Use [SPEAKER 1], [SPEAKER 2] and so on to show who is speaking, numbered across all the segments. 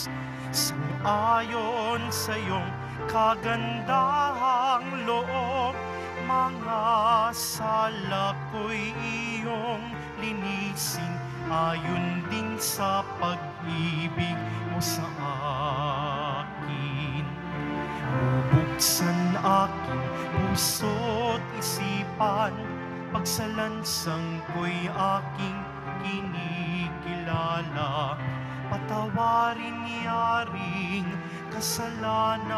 [SPEAKER 1] Diyos. Sang-ayon sa iyong kagandahang loob, mga sala ko'y iyong linisin, ayon din sa pag-ibig mo sa akin. Bubuksan aking puso't isipan, pagsalansang ko'y aking kinikilala. Patawarin yaring kasalanan,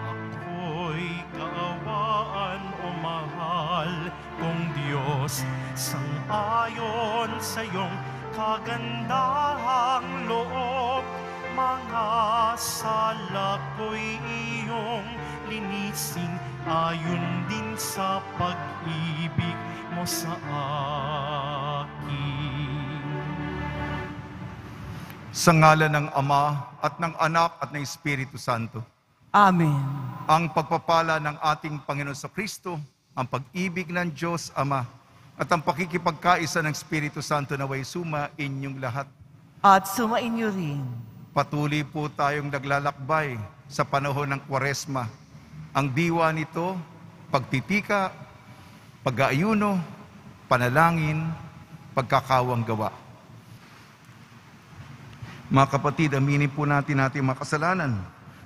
[SPEAKER 1] ako'y kaawaan o mahal kong Diyos. Sang-ayon sa iyong kagandahang loob, mga sala ko'y iyong linisin, ayon din sa pag-ibig mo sa akin.
[SPEAKER 2] Sa ngalan ng Ama at ng Anak at ng Espiritu Santo.
[SPEAKER 3] Amen.
[SPEAKER 2] Ang pagpapala ng ating Panginoon sa Kristo, ang pag-ibig ng Diyos Ama, at ang pakikipagkaisa ng Espiritu Santo naway suma inyong lahat.
[SPEAKER 3] At sumainyo rin.
[SPEAKER 2] Patuloy po tayong naglalakbay sa panahon ng Kwaresma. Ang diwa nito, pagpipika, pag-aayuno, panalangin, pagkakawang gawa. Mga kapatid, aminin po natin ating mga kasalanan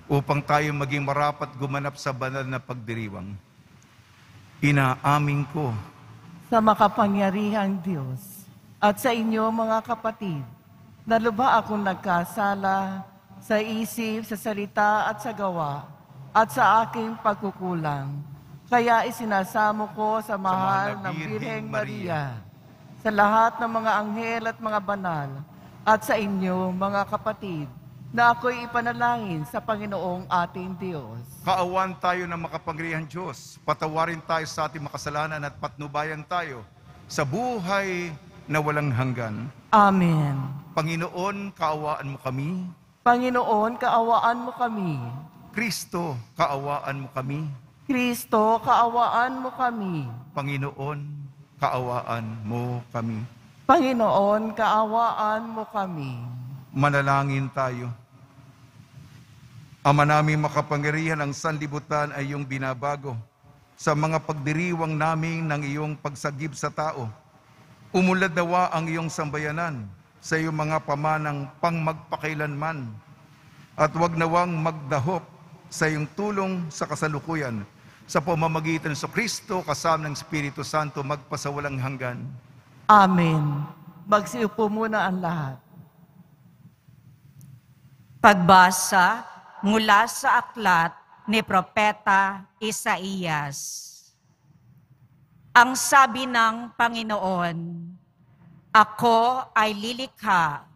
[SPEAKER 2] upang tayo maging marapat gumanap sa banal na pagdiriwang. Inaamin ko
[SPEAKER 3] Sa makapangyarihang Diyos at sa inyo mga kapatid, na lubha akong nagkasala sa isip, sa salita at sa gawa at sa aking pagkukulang. Kaya isinasamo ko sa mahal ng Birheng Maria, sa lahat ng mga anghel at mga banal, at sa inyo, mga kapatid, na ako'y ipanalangin sa Panginoong ating Diyos.
[SPEAKER 2] Kaawan tayo ng makapangyarihang Diyos. Patawarin tayo sa ating makasalanan at patnubayan tayo sa buhay na walang hanggan.
[SPEAKER 3] Amen.
[SPEAKER 2] Panginoon, kaawaan mo kami.
[SPEAKER 3] Panginoon, kaawaan mo kami.
[SPEAKER 2] Kristo, kaawaan mo kami.
[SPEAKER 3] Kristo, kaawaan mo kami.
[SPEAKER 2] Panginoon, kaawaan mo kami.
[SPEAKER 3] Panginoon, kaawaan mo kami.
[SPEAKER 2] Manalangin tayo. Ama naming makapangyarihan, ang sanlibutan ay iyong binabago sa mga pagdiriwang namin ng iyong pagsagip sa tao. Umulad nawa ang iyong sambayanan sa iyong mga pamanang pangmagpakailanman, at wag nawang magdahop sa iyong tulong sa kasalukuyan, sa pamamagitan sa Kristo kasama ng Espiritu Santo magpasawalang hanggan.
[SPEAKER 3] Amen. Magsiupo muna ang lahat.
[SPEAKER 4] Pagbasa mula sa aklat ni Propeta Isaías. Ang sabi ng Panginoon, ako ay lilikha,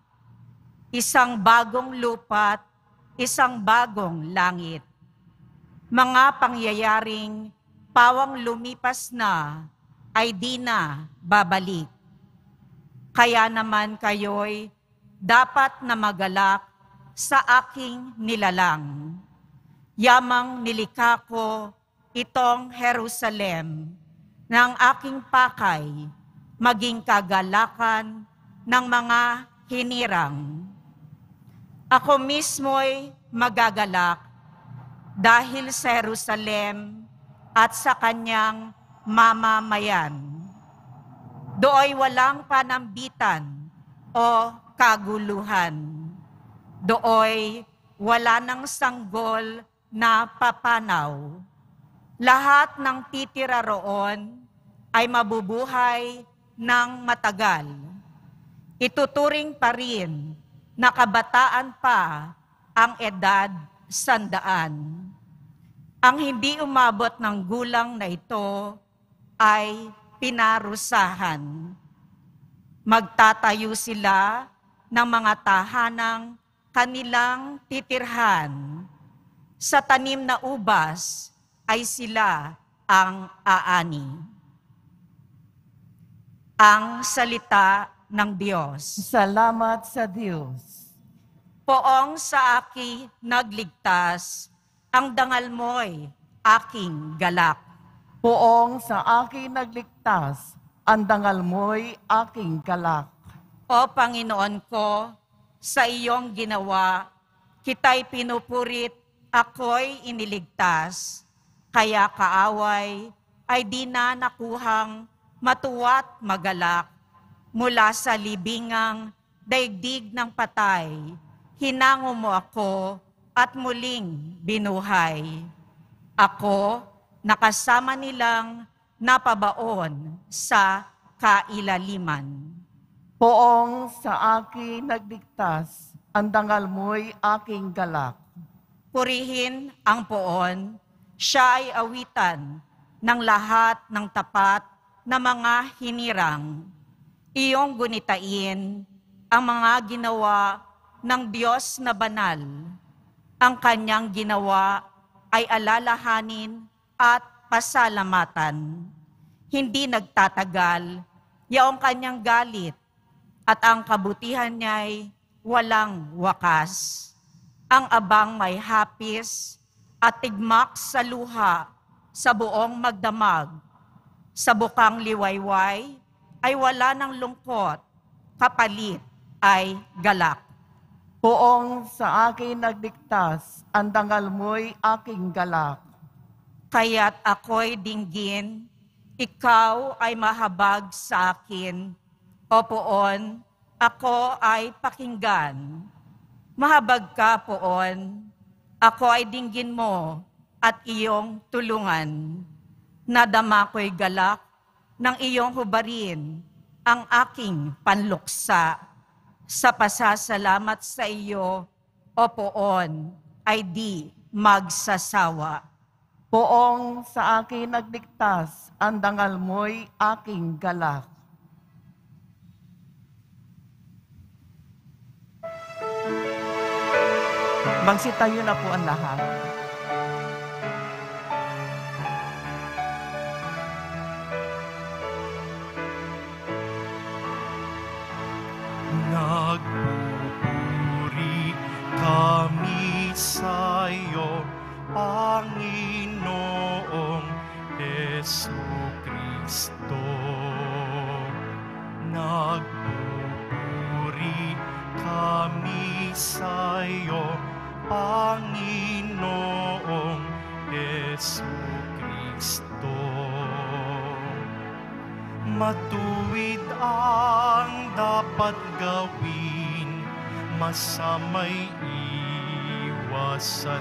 [SPEAKER 4] isang bagong lupa't isang bagong langit. Mga pangyayaring pawang lumipas na ay di na babalik. Kaya naman kayo'y dapat na magalak sa aking nilalang. Yamang nilikha ko itong Jerusalem ng aking pakay, maging kagalakan ng mga hinirang. Ako mismo'y magagalak dahil sa Jerusalem at sa kanyang mamamayan. Dooy walang panambitan o kaguluhan. Dooy wala ng sanggol na papanaw. Lahat ng titira roon ay mabubuhay ng matagal. Ituturing pa rin na kabataan pa ang edad 100. Ang hindi umabot ng gulang na ito ay pinarusahan. Magtatayo sila ng mga tahanang kanilang titirhan. Sa tanim na ubas ay sila ang aani. Ang salita ng Diyos.
[SPEAKER 3] Salamat sa Diyos.
[SPEAKER 4] Poong sa aki nagligtas, ang dangal mo'y aking galak.
[SPEAKER 3] Poong sa aking nagligtas, ang dangal mo'y aking galak.
[SPEAKER 4] O Panginoon ko, sa iyong ginawa, kita'y pinupurit, ako'y iniligtas. Kaya kaaway ay di na nakuhang matuwa't magalak. Mula sa libingang daigdig ng patay, hinango mo ako at muling binuhay. Ako, nakasama nilang napabaon sa kailaliman.
[SPEAKER 3] Poong sa akin nagligtas, ang dangal mo'y aking galak.
[SPEAKER 4] Purihin ang poon, siya ay awitan ng lahat ng tapat na mga hinirang. Iyong gunitain ang mga ginawa ng Diyos na banal. Ang kanyang ginawa ay alalahanin at pasalamatan. Hindi nagtatagal yaong kanyang galit at ang kabutihan niya'y walang wakas. Ang abang may hapis at tigmak sa luha sa buong magdamag. Sa bukang liwayway ay wala ng lungkot, kapalit ay galak.
[SPEAKER 3] Poong sa akin nagligtas, ang dangal mo'y aking galak.
[SPEAKER 4] Kaya't ako'y dinggin, ikaw ay mahabag sa akin. O poon, ako ay pakinggan. Mahabag ka, poon, ako ay dinggin mo at iyong tulungan. Nadama ko'y galak ng iyong hubarin ang aking panluksa. Sa pasasalamat sa iyo, o poon, ay di magsasawa.
[SPEAKER 3] Poong sa akin nagligtas, ang dangal mo'y aking galak. Magsitayo na po ang lahat.
[SPEAKER 1] Nagpupuri kami sa iyo, Panginoong Jesucristo. Nagpupuri kami sa iyo, Panginoong Jesucristo. Matuwid ang dapat gawin, masama'y iwasan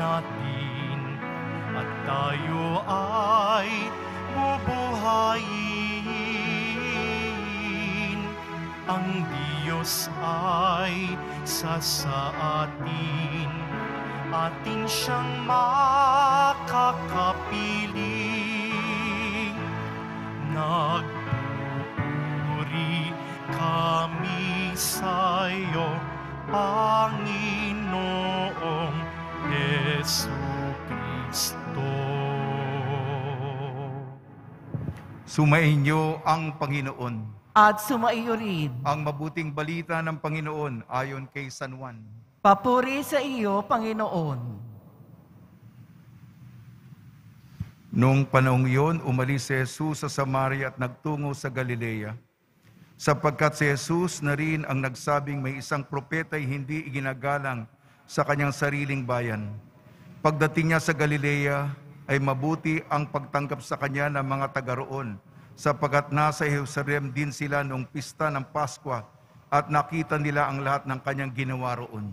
[SPEAKER 1] natin, at tayo ay bubuhayin. Ang Diyos ay sasaatin, atin siyang makakapiling. Nagpupuri kami sa iyo, Panginoong Jesucristo.
[SPEAKER 2] Sumainyo ang Panginoon.
[SPEAKER 3] At sumaiyo rin.
[SPEAKER 2] Ang mabuting balita ng Panginoon ayon kay San Juan.
[SPEAKER 3] Papuri sa iyo, Panginoon.
[SPEAKER 2] Noong panahong iyon, umalis si Jesus sa Samaria at nagtungo sa Galilea. Sapagkat si Jesus na rin ang nagsabing may isang propeta ay hindi iginagalang sa kanyang sariling bayan. Pagdating niya sa Galilea, ay mabuti ang pagtanggap sa kanya ng mga taga roon, sapagkat nasa Jerusalem din sila noong pista ng Paskwa at nakita nila ang lahat ng kanyang ginawa roon.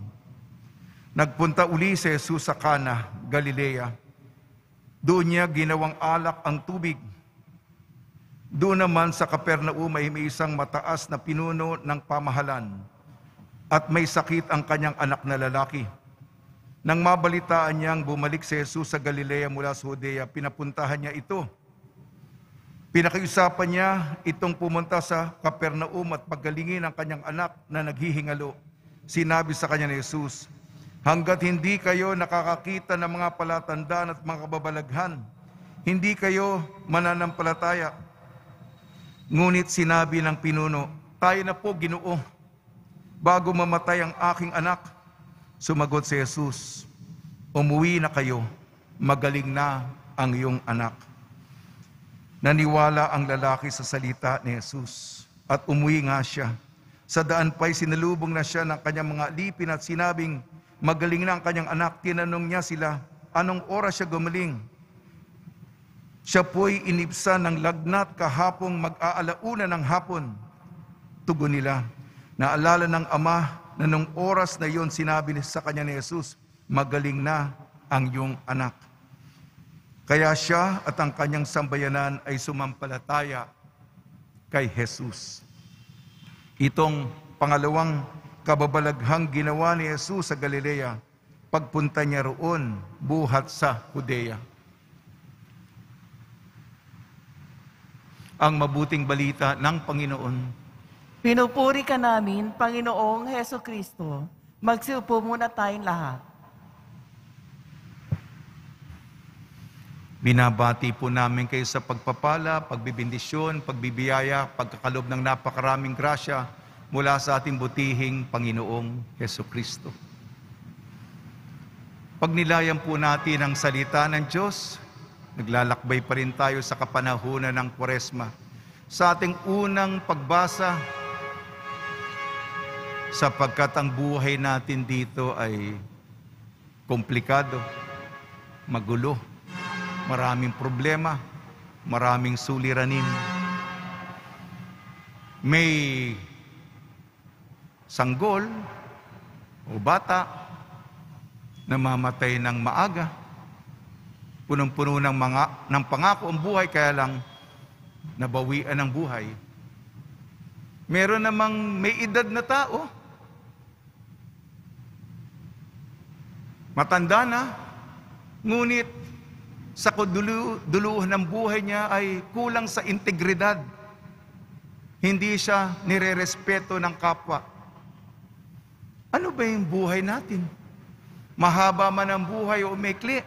[SPEAKER 2] Nagpunta uli si Jesus sa Cana, Galilea. Doon niya ginawang alak ang tubig. Doon naman sa Capernaum ay may isang mataas na pinuno ng pamahalan at may sakit ang kanyang anak na lalaki. Nang mabalitaan niyang bumalik si Jesus sa Galilea mula sa Judea, pinapuntahan niya ito. Pinakiusapan niya itong pumunta sa Capernaum at paggalingin ang kanyang anak na naghihingalo. Sinabi sa kanya ni Jesus, hanggat hindi kayo nakakakita ng mga palatandaan at mga kababalaghan, hindi kayo mananampalataya. Ngunit sinabi ng pinuno, tayo na po, Ginoo, bago mamatay ang aking anak. Sumagot si Jesus, umuwi na kayo, magaling na ang iyong anak. Naniwala ang lalaki sa salita ni Jesus at umuwi nga siya. Sa daan pa'y sinalubong na siya ng kanyang mga alipin at sinabing, magaling na ang kanyang anak. Tinanong niya sila, anong oras siya gumaling? Siya po'y inibsan ng lagnat kahapong mag-aalauna ng hapon. Tugon nila, naalala ng ama na nung oras na yon sinabi sa kanya ni Jesus, magaling na ang iyong anak. Kaya siya at ang kanyang sambayanan ay sumampalataya kay Jesus. Itong pangalawang kababalaghang ginawa ni Jesus sa Galilea, pagpunta niya roon, buhat sa Judea. Ang mabuting balita ng Panginoon.
[SPEAKER 3] Pinupuri ka namin, Panginoong Heso Kristo. Magsiupo muna tayong lahat.
[SPEAKER 2] Binabati po namin kayo sa pagpapala, pagbibindisyon, pagbibiyaya, pagkakalob ng napakaraming grasya mula sa ating butihing Panginoong Heso Kristo. Pagnilayan po natin ang salita ng Diyos, naglalakbay pa rin tayo sa kapanahunan ng Kwaresma. Sa ating unang pagbasa, sapagkat ang buhay natin dito ay komplikado, magulo, maraming problema, maraming suliranin. May sanggol o bata namamatay ng maaga. Punong-puno ng pangako ang buhay, kaya lang nabawian ang buhay. Meron namang may edad na tao, matanda na, ngunit sa kaduluhan ng buhay niya ay kulang sa integridad. Hindi siya nirerespeto ng kapwa. Ano ba yung buhay natin? Mahaba man ang buhay o maikli,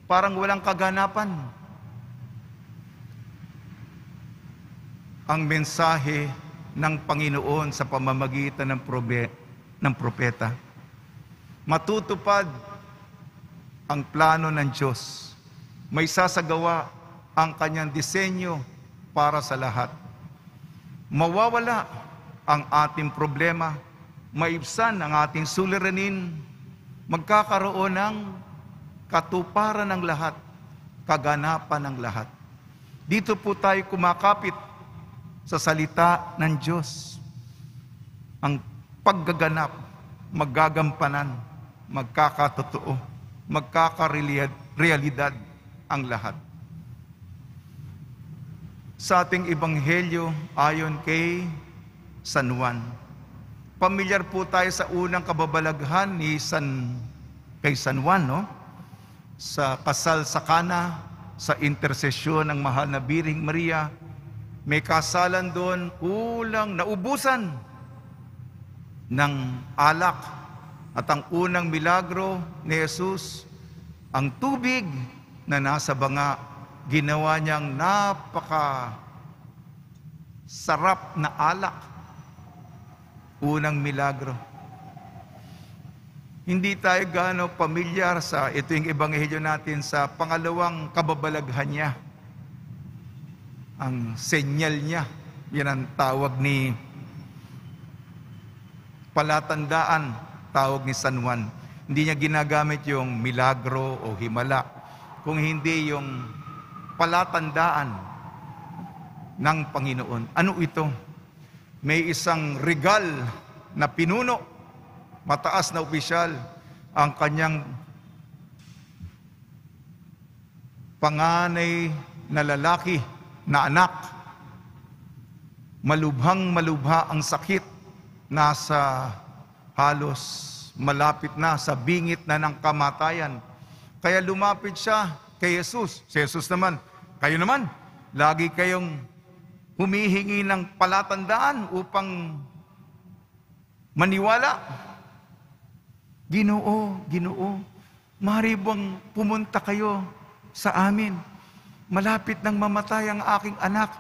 [SPEAKER 2] parang walang kaganapan. Ang mensahe ng Panginoon sa pamamagitan ng propeta, matutupad ang plano ng Diyos. May sasagawa ang kanyang disenyo para sa lahat. Mawawala ang ating problema, maibsan ang ating suliranin, magkakaroon ng katuparan ng lahat, kaganapan ng lahat. Dito po tayo kumakapit sa salita ng Diyos. Ang paggaganap, maggagampanan, magkakatotoo, magkakarealidad ang lahat. Sa ating ebanghelyo ayon kay San Juan. Pamilyar po tayo sa unang kababalaghan kay San Juan, no? Sa kasal sa Cana, sa intersesyon ng mahal na Birheng Maria, may kasalan doon, kulang naubusan ng alak. At ang unang milagro ni Jesus, ang tubig na nasa banga, ginawa niyang sarap na alak. Unang milagro. Hindi tayo gaano pamilyar sa ito yung ebanghelyo natin sa pangalawang kababalaghan niya. Ang senyal niya, yan ang tawag ni palatandaan, tawag ni San Juan. Hindi niya ginagamit yung milagro o himala, kung hindi yung palatandaan ng Panginoon. Ano ito? May isang regal na pinuno, mataas na opisyal, ang kanyang panganay na lalaki na anak. Malubhang-malubha ang sakit, nasa halos malapit na sa bingit na ng kamatayan. Kaya lumapit siya kay Jesus. Si Jesus naman, kayo naman, lagi kayong humihingi ng palatandaan upang maniwala. Ginoo, maaari bang pumunta kayo sa amin? Malapit nang mamatay ang aking anak.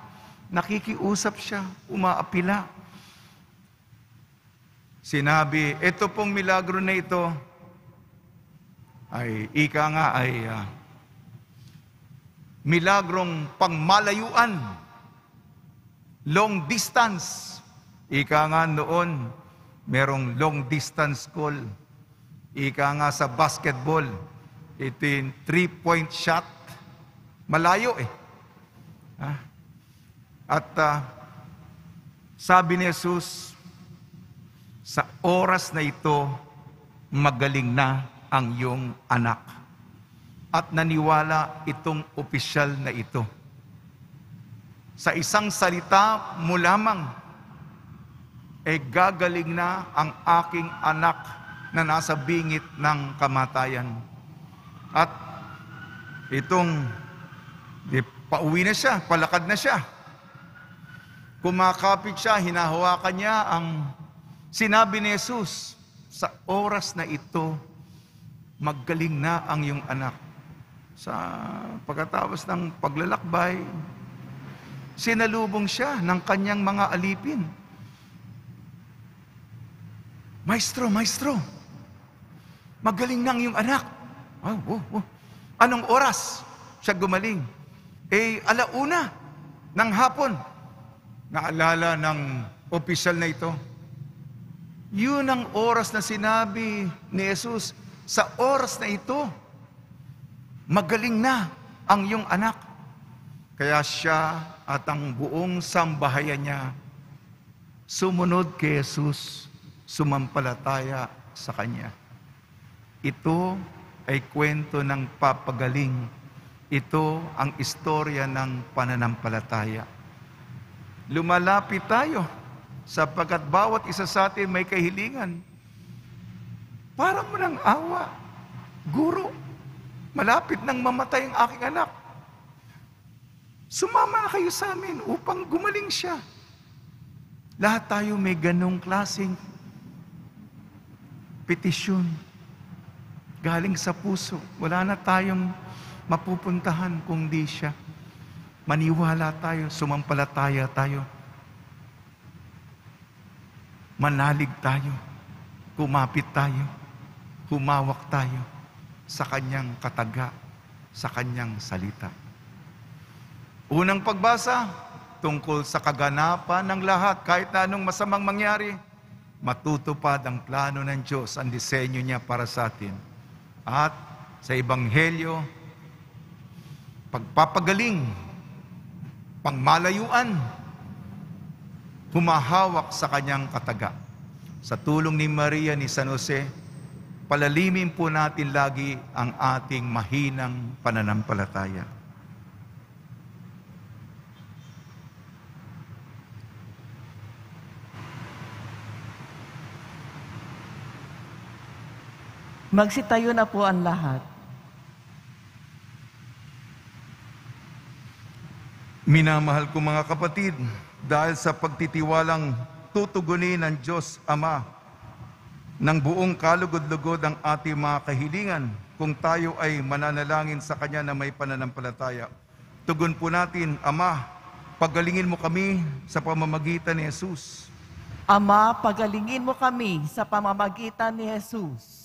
[SPEAKER 2] Nakikiusap siya, umaapila. Sinabi, ito pong milagro na ito, ay milagrong pangmalayuan, long distance. Ika nga noon, merong long distance call. Ika nga sa basketball, ito yung 3-point shot. Malayo eh. At sabi ni Jesus, sa oras na ito, magaling na ang iyong anak. At naniwala itong opisyal na ito. Sa isang salita mo lamang, gagaling na ang aking anak na nasa bingit ng kamatayan. At itong pauwi na siya, palakad na siya. Kumakapit siya, hinahawakan niya ang sinabi ni Jesus, sa oras na ito, magaling na ang iyong anak. Sa pagkatapos ng paglalakbay, sinalubong siya ng kanyang mga alipin. Maestro, magaling na ang iyong anak. Anong oras siya gumaling? 1:00 ng hapon. Naalala ng opisyal na ito. Yun ang oras na sinabi ni Jesus, sa oras na ito, magaling na ang iyong anak. Kaya siya at ang buong sambahayan niya sumunod kay Jesus, sumampalataya sa Kanya. Ito ay kwento ng papagaling. Ito ang istorya ng pananampalataya. Lumalapit tayo sapagkat bawat isa sa atin may kahilingan. Parang mo ng awa. Guro, malapit nang mamatay ang aking anak. Sumama kayo sa amin upang gumaling siya. Lahat tayo may ganong klaseng petisyon. Galing sa puso. Wala na tayong mapupuntahan kung di siya. Maniwala tayo, sumampalataya tayo. Manalig tayo. Kumapit tayo. Humawak tayo sa Kanyang kataga, sa Kanyang salita. Unang pagbasa, tungkol sa kaganapan ng lahat, kahit na anong masamang mangyari, matutupad ang plano ng Diyos, ang disenyo niya para sa atin. At sa Ebanghelyo, pagpapagaling, pangmalayuan, humahawak sa Kanyang kataga. Sa tulong ni Maria, ni San Jose, palalimin po natin lagi ang ating mahinang pananampalataya.
[SPEAKER 3] Magsitayo na po ang lahat.
[SPEAKER 2] Minamahal ko mga kapatid, dahil sa pagtitiwalang tutugunin ng Diyos Ama ng buong kalugod-lugod ang ating mga kahilingan, kung tayo ay mananalangin sa Kanya na may pananampalataya. Tugon po natin, Ama, pagalingin mo kami sa pamamagitan ni Jesus.
[SPEAKER 3] Ama, pagalingin mo kami sa pamamagitan ni Jesus.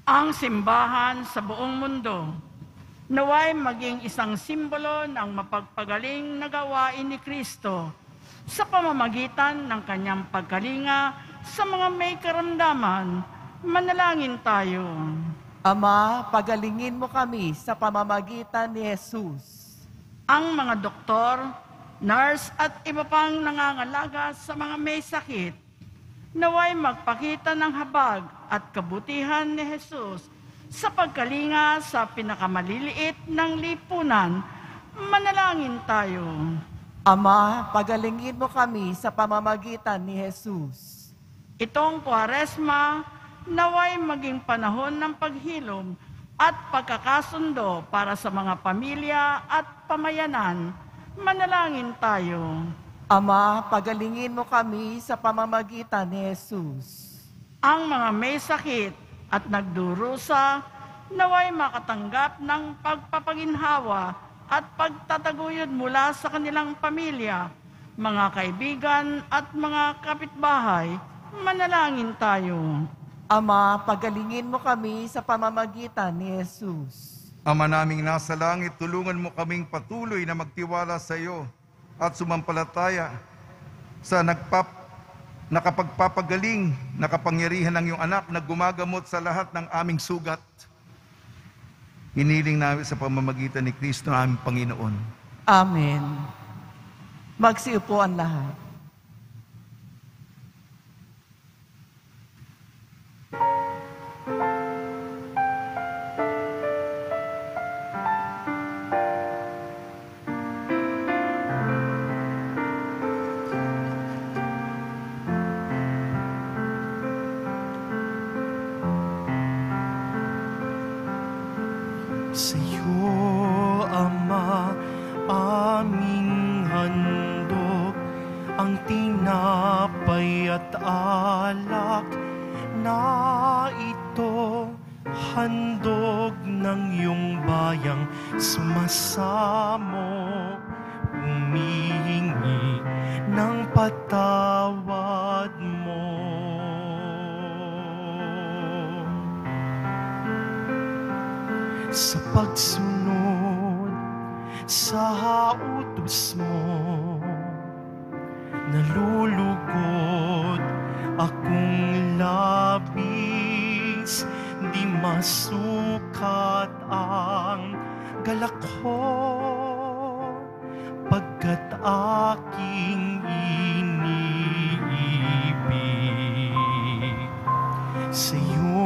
[SPEAKER 5] Ang simbahan sa buong mundo naway maging isang simbolo ng mapagpagaling na gawain ni Kristo sa pamamagitan ng Kanyang pagkalinga sa mga may karamdaman. Manalangin tayo.
[SPEAKER 3] Ama, pagalingin mo kami sa pamamagitan ni Jesus.
[SPEAKER 5] Ang mga doktor, nurse at iba pang nangangalaga sa mga may sakit, naway magpakita ng habag at kabutihan ni Jesus sa pagkalinga sa pinakamaliliit ng lipunan. Manalangin tayo.
[SPEAKER 3] Ama, pagalingin mo kami sa pamamagitan ni Jesus.
[SPEAKER 5] Itong Kwaresma, naway maging panahon ng paghilom at pagkakasundo para sa mga pamilya at pamayanan. Manalangin tayo.
[SPEAKER 3] Ama, pagalingin mo kami sa pamamagitan ni Jesus.
[SPEAKER 5] Ang mga may sakit at nagdurusa, naway makatanggap ng pagpapaginhawa at pagtataguyod mula sa kanilang pamilya, mga kaibigan at mga kapitbahay. Manalangin tayo.
[SPEAKER 3] Ama, pagalingin mo kami sa pamamagitan ni Jesus.
[SPEAKER 2] Ama naming nasa langit, tulungan mo kaming patuloy na magtiwala sa iyo at sumampalataya sa nakapagpapagaling, nakapangyarihan ng iyong anak na gumagamot sa lahat ng aming sugat. Hiniling namin sa pamamagitan ni Kristo aming Panginoon.
[SPEAKER 3] Amen. Magsiupo ang lahat.
[SPEAKER 1] Sa'yo, Ama, aming handog, ang tinapay at alak na ito, handog ng iyong bayang sumasamo, humihingi ng patawad mo. Sa pagsunod sa utos mo, nalulugod akong labis, di masukat ang galak ko, pagkat aking iniibig. Sa'yo,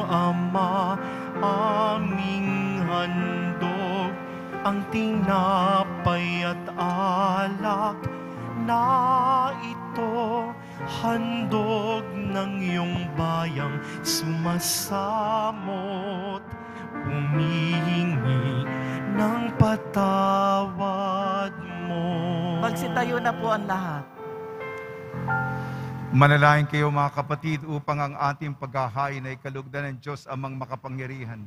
[SPEAKER 1] Ama, aming handog, ang tinapay at alak na ito, handog ng iyong bayang sumasamot, humihingi ng patawad mo.
[SPEAKER 3] Magsitayo na po ang lahat.
[SPEAKER 2] Manalangin kayo mga kapatid upang ang ating paghahain ay kalugdan ng Diyos amang makapangyarihan.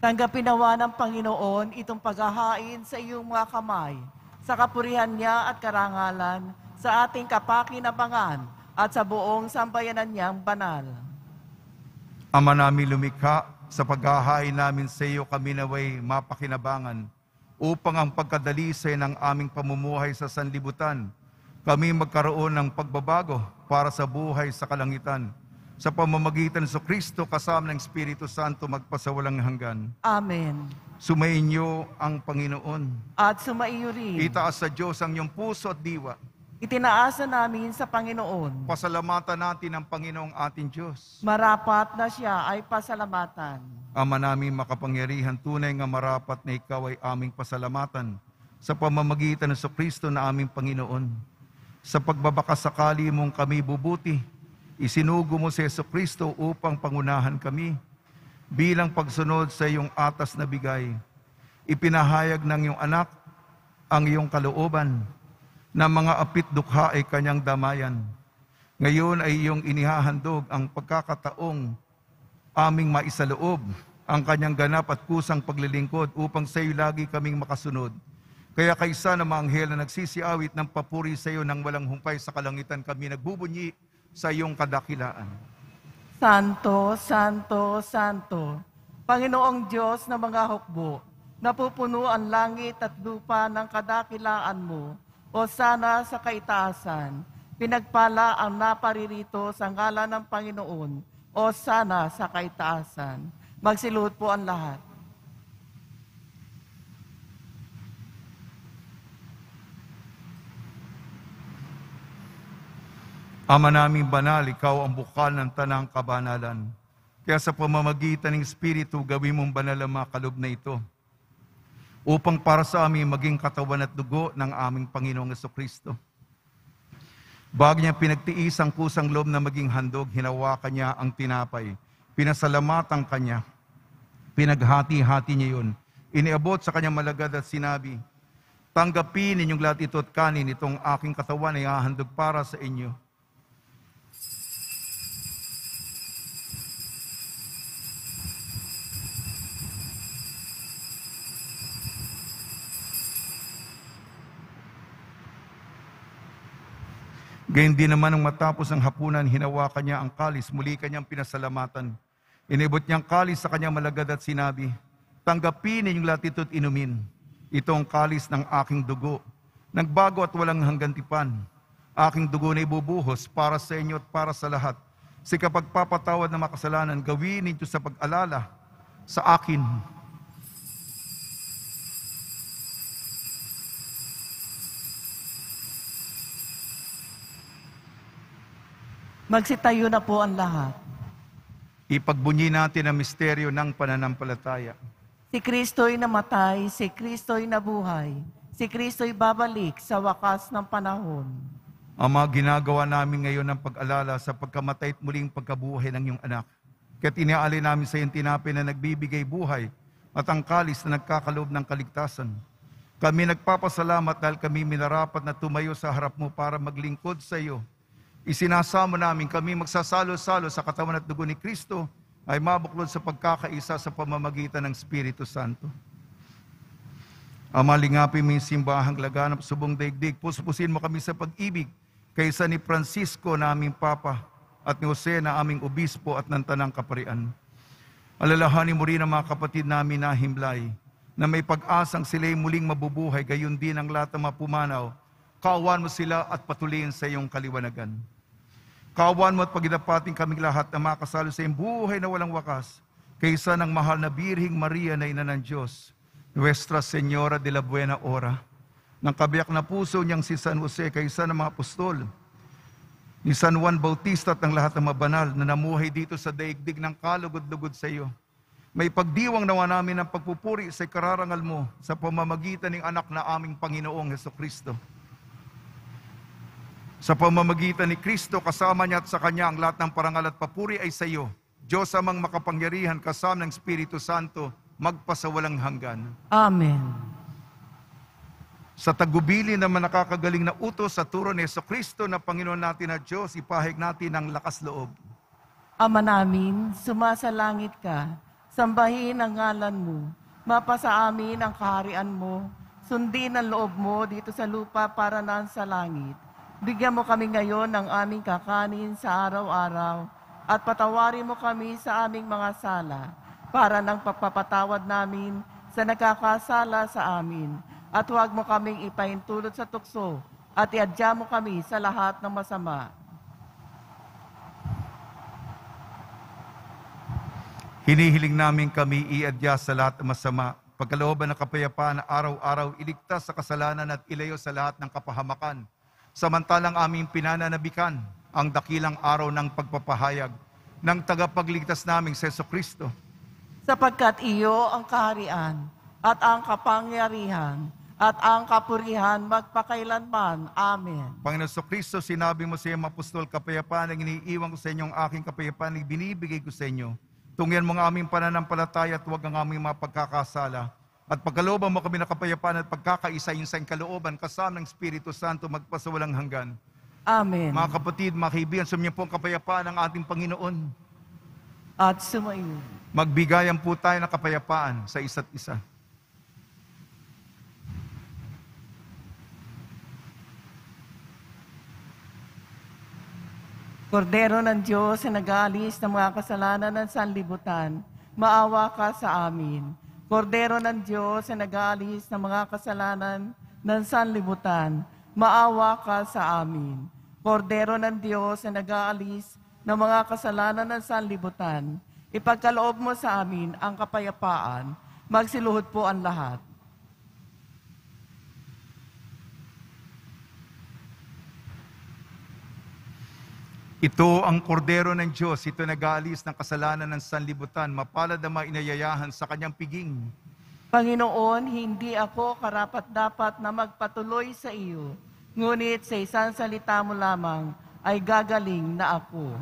[SPEAKER 3] Tanggapin nawa ng Panginoon itong paghahain sa iyong mga kamay, sa kapurihan niya at karangalan, sa ating kapakinabangan at sa buong sambayanan niyang banal.
[SPEAKER 2] Ama namin lumikha, sa paghahain namin sa iyo kami naway mapakinabangan, upang ang pagkadalisay ng aming pamumuhay sa sanlibutan, kami magkaroon ng pagbabago para sa buhay sa kalangitan. Sa pamamagitan sa Kristo kasama ng Espiritu Santo magpasawalang hanggan.
[SPEAKER 3] Amen.
[SPEAKER 2] Sumainyo ang Panginoon.
[SPEAKER 3] At sumaiyo rin.
[SPEAKER 2] Itaas sa Diyos ang iyong puso at diwa.
[SPEAKER 3] Itinaasa namin sa Panginoon.
[SPEAKER 2] Pasalamatan natin ang Panginoong ating Diyos.
[SPEAKER 3] Marapat na siya ay pasalamatan.
[SPEAKER 2] Ama namin makapangyarihan, tunay nga marapat na ikaw ay aming pasalamatan sa pamamagitan ng Kristo na aming Panginoon. Sa pagbabakasakali mong kami bubuti, isinugo mo si Kristo upang pangunahan kami. Bilang pagsunod sa iyong atas na bigay, ipinahayag ng iyong anak ang iyong kalooban na mga apit dukha ay kanyang damayan. Ngayon ay iyong inihahandog ang pagkakataong aming maisaloob ang kanyang ganap at kusang paglilingkod upang sa iyo lagi kaming makasunod. Kaya kaysa ng mga anghel na nagsisiawit ng papuri sa iyo nang walang humpay sa kalangitan, kami nagbubunyi sa iyong kadakilaan.
[SPEAKER 3] Santo, Santo, Santo, Panginoong Diyos ng mga hukbo, napupuno ang langit at lupa ng kadakilaan mo, o sana sa kaitaasan, pinagpala ang naparirito sa ngalan ng Panginoon, o sana sa kaitaasan. Magsiluhod po ang lahat.
[SPEAKER 2] Ama naming banal, ikaw ang bukal ng tanang kabanalan. Kaya sa pamamagitan ng Espiritu, gawin mong banal ang mga kaloob na ito, upang para sa amin maging katawan at dugo ng aming Panginoong Jesucristo. Bago niya pinagtiis ang kusang loob na maging handog, hinawakan niya ang tinapay, pinasalamatan kanya, pinaghati-hati niya yun, iniabot sa kanyang malagad at sinabi, tanggapin ninyong lahat ito at kanin, itong aking katawan ay hahandog para sa inyo. Gayun din naman nang matapos ang hapunan, hinawakan niya ang kalis, muli kanyang pinasalamatan. Inibot niyang kalis sa kanyang malagad at sinabi, tanggapin ninyong lahat ito at inumin. Ito ang kalis ng aking dugo, nagbago at walang hanggan tipan. aking dugo na ibubuhos para sa inyo at para sa lahat. Sa kapagpapatawad ng makasalanan, gawin ninyo sa pag-alala sa akin.
[SPEAKER 3] Magsitayo na po ang lahat.
[SPEAKER 2] Ipagbunyi natin ang misteryo ng pananampalataya.
[SPEAKER 3] Si Kristo'y namatay, si Kristo'y nabuhay, si Kristo'y babalik sa wakas ng panahon.
[SPEAKER 2] Ama, ginagawa namin ngayon ang pag-alala sa pagkamatay at muling pagkabuhay ng iyong anak. Kaya't iniaalay namin sa iyong tinapay na nagbibigay buhay at ang kalis na nagkakaloob ng kaligtasan. Kami nagpapasalamat dahil kami minarapat na tumayo sa harap mo para maglingkod sa iyo. Isinasamo namin kami magsasalo-salo sa katawan at dugo ni Kristo ay mabuklod sa pagkakaisa sa pamamagitan ng Espiritu Santo. Ama, lingapin mo yung simbahang laganap subong daigdig. Puspusin mo kami sa pag-ibig kaysa ni Francisco na aming Papa at ni Jose na aming Obispo at ng Tanang Kaparian. Alalahanin mo rin ang mga kapatid namin na himlay na may pag-asang sila'y muling mabubuhay, gayon din ang lahat ng mapumanaw. Kaawan mo sila at patuloyin sa iyong kaliwanagan. Kaawan mo at pagdapating kaming lahat na makasalo sa iyong buhay na walang wakas, kaysa ng mahal na Birhing Maria na Ina ng Diyos, Nuestra Señora de la Buena Hora, ng kabiyak na puso niyang si San Jose, kaysa ng mga apostol, ni San Juan Bautista at ng lahat ng mabanal na namuhay dito sa daigdig ng kalugod-lugod sa iyo. May pagdiwang nawa namin ang pagpupuri sa kararangal mo sa pamamagitan ng anak na aming Panginoong Hesukristo. Sa pamamagitan ni Kristo, kasama niya at sa Kanya ang lahat ng parangal at papuri ay sa iyo, Diyos amang makapangyarihan kasama ng Espiritu Santo, magpasawalang hanggan.
[SPEAKER 3] Amen.
[SPEAKER 2] Sa tagubilin naman nakakagaling na utos sa turo ni Jesucristo na Panginoon natin na Diyos, ipahayag natin ang lakas loob.
[SPEAKER 3] Ama namin, sumasalangit ka, sambahin ang ngalan mo, mapasa amin ang kaharian mo, sundin ang loob mo dito sa lupa para nang sa langit. Bigyan mo kami ngayon ng aming kakanin sa araw-araw at patawarin mo kami sa aming mga sala para ng pagpapatawad namin sa nakakasala sa amin. At huwag mo kaming ipahintulot sa tukso at iadya mo kami sa lahat ng masama.
[SPEAKER 2] Hinihiling namin kami iadya sa lahat ng masama, pagkalooban ng kapayapaan na araw-araw iligtas sa kasalanan at ilayo sa lahat ng kapahamakan. Samantalang aming pinananabikan ang dakilang araw ng pagpapahayag ng tagapagligtas naming si Jesucristo.
[SPEAKER 3] Sapagkat iyo ang kaharian at ang kapangyarihan at ang kapurihan magpakailanman. Amen.
[SPEAKER 2] Panginoon Jesucristo, sinabi mo sa iyong apostol, kapayapaan ang iniiwan ko sa inyo, ang aking kapayapaan ang binibigay ko sa inyo. Tungyan mo ang aming pananampalataya at huwag ang aming mga pagkakasala. At pagkalooban mo kami ng kapayapaan at pagkakaisa-yung sa kalooban kasama ng Espiritu Santo magpasawalang hanggan.
[SPEAKER 3] Amen.
[SPEAKER 2] Mga kapatid, mga kaibigan, sumayin po ang kapayapaan ng ating Panginoon.
[SPEAKER 3] At sumayo.
[SPEAKER 2] Magbigayan po tayo ng kapayapaan sa isa't isa.
[SPEAKER 3] Kordero ng Diyos na nag-aalis ng mga kasalanan ng sanlibutan, maawa ka sa amin. Kordero ng Diyos na nag-aalis ng mga kasalanan ng sanlibutan, maawa ka sa amin. Kordero ng Diyos na nag-aalis ng mga kasalanan ng sanlibutan, ipagkaloob mo sa amin ang kapayapaan. Magsiluhod po ang lahat.
[SPEAKER 2] Ito ang kordero ng Diyos, ito nag-aalis ng kasalanan ng sanlibutan, mapalad na mainayayahan sa kanyang piging.
[SPEAKER 3] Panginoon, hindi ako karapat-dapat na magpatuloy sa iyo, ngunit sa isang salita mo lamang ay gagaling na ako.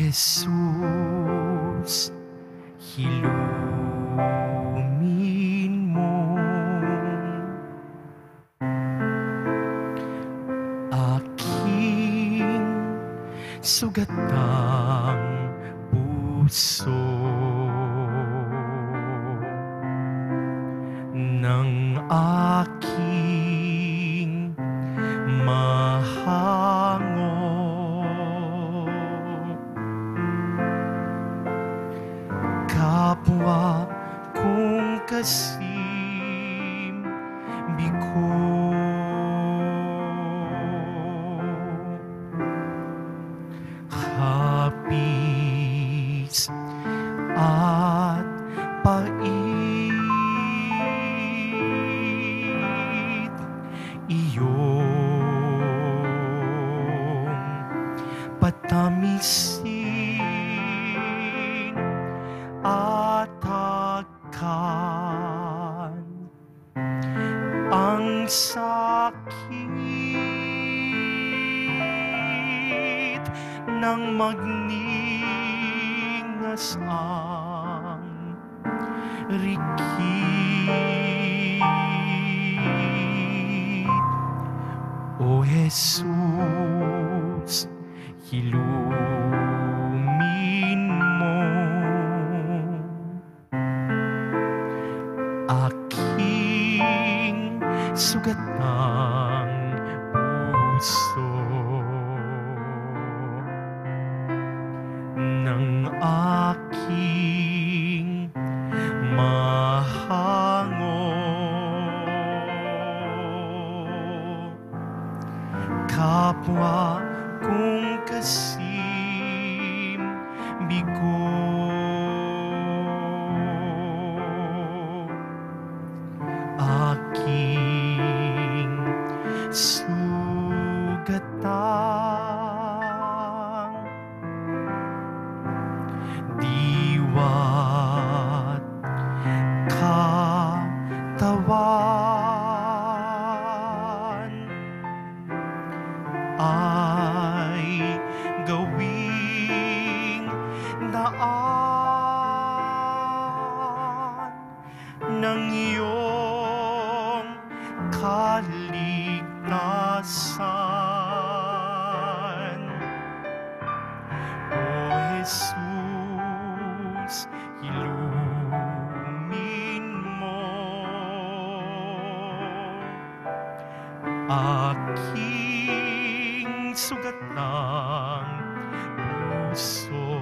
[SPEAKER 1] Jesus, hilumin mo aking sugatang puso ng aking mahango. Kapwa kong kasimbi ko, hapis at pait, iyong patamisin at takkan ang sakit ng magningas ang rikit. O Jesus, hilumin mo aking sugatang puso ng aking mahango. Kapwa kong kasimbi ko, aking sugatang diwa't katawan ay gawing daan ng iyong kaligtasan. O Jesus, hilumin mo aking sugatang puso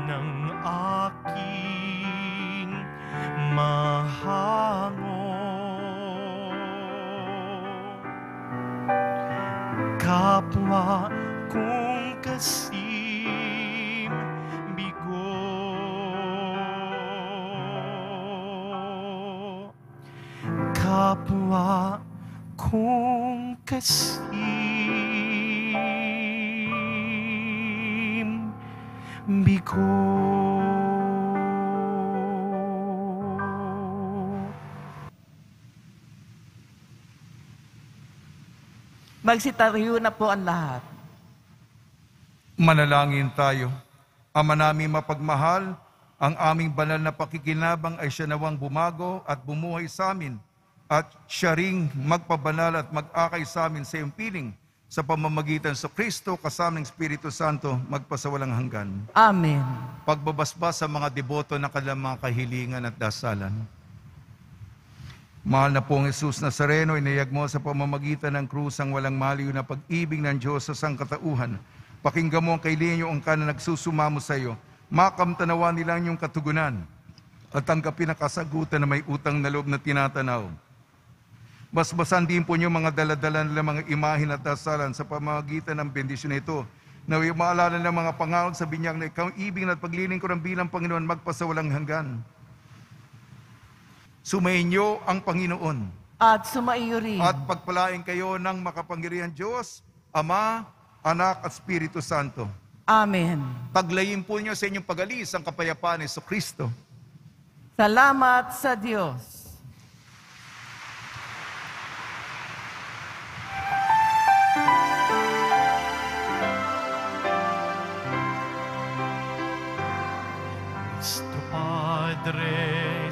[SPEAKER 1] ng aking mahango. Kapwa kong kasimbi ko, kapwa kong kasimbi ko.
[SPEAKER 3] Magsitayo na po ang lahat.
[SPEAKER 2] Manalangin tayo. Ama naming mapagmahal, ang aming banal na pakikinabang ay siya nawang bumago at bumuhay sa amin, at siya ring magpabanal at mag-akay sa amin sa iyong piling, sa pamamagitan sa Kristo kasama ng Espiritu Santo, magpasawalang hanggan.
[SPEAKER 3] Amen.
[SPEAKER 2] Pagbabasbas sa mga deboto ng kanilang mga kahilingan at dasalan. Mahal na pong Jesus Nazareno, inayag mo sa pamamagitan ng krus ang walang maliw na pag-ibig ng Diyos sa sangkatauhan. Pakinggan mo ang kahilingan yung ka na nagsusumamo sa iyo. Makamtanawa nila ang iyong katugunan at tanggapin ang kasagutan na may utang na loob na tinatanaw. Basbasan din po niyo mga daladala nila mga imahin at dasalan sa pamamagitan ng bendisyon na ito. Na maalala ng mga pangako sa binyag na ikaw ibig at pagliling ko ng bilang Panginoon magpasawalang hanggan. Sumayin niyo ang Panginoon.
[SPEAKER 3] At sumaiyo rin.
[SPEAKER 2] At pagpalain kayo ng makapangyarihan Diyos, Ama, Anak at Espiritu Santo.
[SPEAKER 3] Amen.
[SPEAKER 2] Paglayin po niyo sa inyong pag-alis ang kapayapaan ni Kristo.
[SPEAKER 3] Salamat sa Diyos.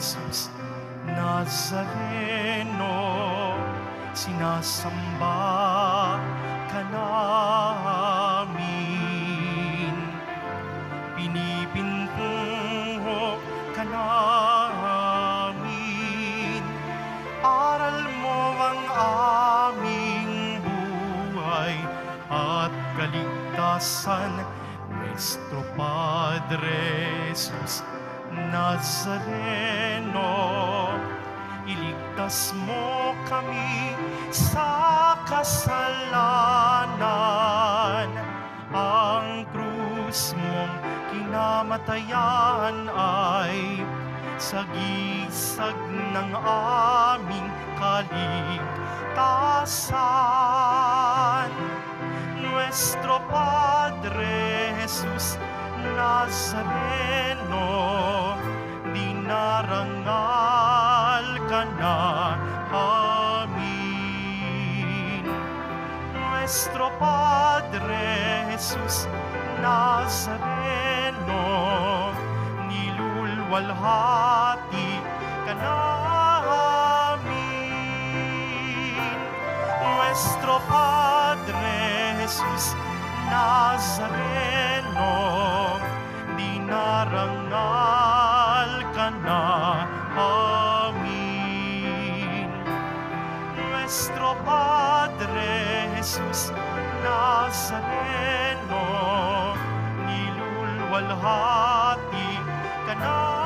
[SPEAKER 1] Jesus Nazareno, sinasamba ka namin, pinipintungo ka namin, aral mo ang aming buhay at kaligtasan, Nuestro Padre Jesus Nazareno, iligtas mo kami sa kasalanan. Ang krus mong kinamatayan ay sagisag ng aming kaligtasan. Nuestro Padre Jesus Nazareno, dinarangal ka na amin. Nuestro Padre Jesus Nazareno, nilulwalhati ka namin. Nuestro Padre Jesus Nazareno, dinarangal ka na amin. Nuestro Padre Jesus Nazareno, nilulwalhati ka namin.